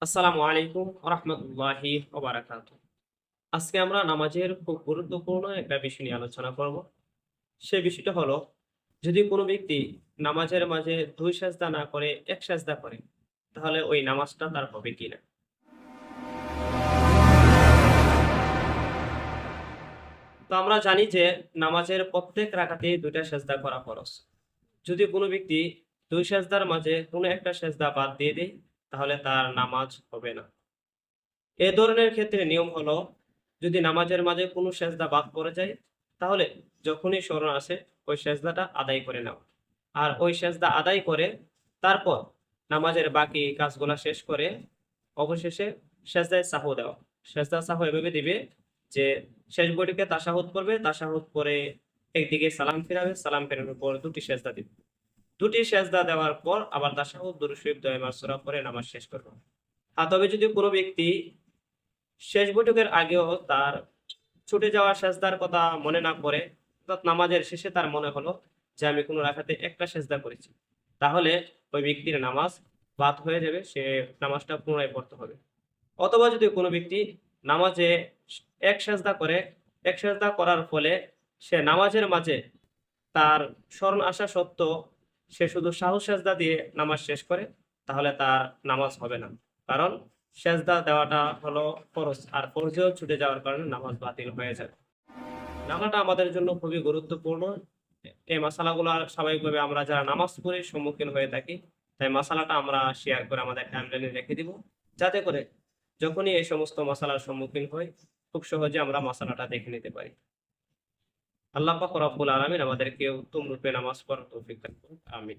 আসসালামু আলাইকুম রহমতুল্লাহি ওবারাকাতুহু। আজকে আমরা নামাজের খুব গুরুত্বপূর্ণ একটা বিষয় নিয়ে আলোচনা করব। সেই বিষয়টা হলো, যদি কোনো ব্যক্তি নামাজের মাঝে ২ সেজদা না করে ১ সেজদা করে, তাহলে ওই নামাজটা তার হবে কিনা? তো আমরা জানি যে নামাজের প্রত্যেক রাকাতেই ২ টা সেজদা করা ফরজ। যদি কোনো ব্যক্তি ২ সেজদার মাঝে কোনো একটা সেজদা বাদ দিয়ে দেয়, তাহলে তার নামাজ হবে না। এ ধরনের ক্ষেত্রে নিয়ম হলো, যদি নামাজের মাঝে কোনো সেজদা বাদ পড়ে যায়, তাহলে যখনই স্মরণ আসে ওই সেজদাটা আদায় করে নাও। আর ওই সেজদা আদায় করে তারপর নামাজের বাকি কাজগুলা শেষ করে অবশেষে সেজদায় সাহু দেওয়া। সেজদা সাহু এভাবে দিবে যে শেষ বইটিকে তাশাহুদ করবে, তাশাহুদ করে একদিকে সালাম ফিরাবে, সালাম ফেরানোর পর ২ টি সেজদা দিবে। ২ টি সেজদা দেওয়ার পর আবার তাশাহুদ, দুরূদ শরীফ, দোয়া মাসুরা পড়ে নামাজ শেষ করবে। আর তবে যদি কোনো ব্যক্তি শেষ বৈঠকের আগেও তার ছুটে যাওয়া সেজদার কথা মনে না করে, অর্থাৎ নামাজের শেষে তার মনে হলো যে আমি কোনো রাকাতে একটা সেজদা করেছি, তাহলে ওই ব্যক্তির নামাজ বাদ হয়ে যাবে, সে নামাজটা পুনরায় পড়তে হবে। অথবা যদি কোনো ব্যক্তি নামাজে এক সেজদা করে, এক সেজদা করার ফলে সে নামাজের মাঝে তার স্মরণ আসা সত্ত্বেও সে শুধু সাহু সেজদা দিয়ে নামাজ শেষ করে, তাহলে তার নামাজ হবে না। কারণ সেজদা দেওয়াটা হলো ফরজ, আর ফরজেও ছুটে যাওয়ার কারণে নামাজ বাতিল হয়ে যায়। নামাজটা আমাদের জন্য খুবই গুরুত্বপূর্ণ। এই মাসালাগুলো স্বাভাবিকভাবে আমরা যারা নামাজ পড়ে সম্মুখীন হয়ে থাকি, তাই মাসালাটা আমরা শেয়ার করে আমাদের টাইমলাইনে রেখে দিব, যাতে করে যখনই এই সমস্ত মাসালার সম্মুখীন হই, খুব সহজে আমরা মাসালাটা দেখে নিতে পারি। আল্লাহ পাক রব্বুল আলামিন আমাদেরকে উত্তম রূপে নামাজ পড়ার তৌফিক দান করুন। আমিন।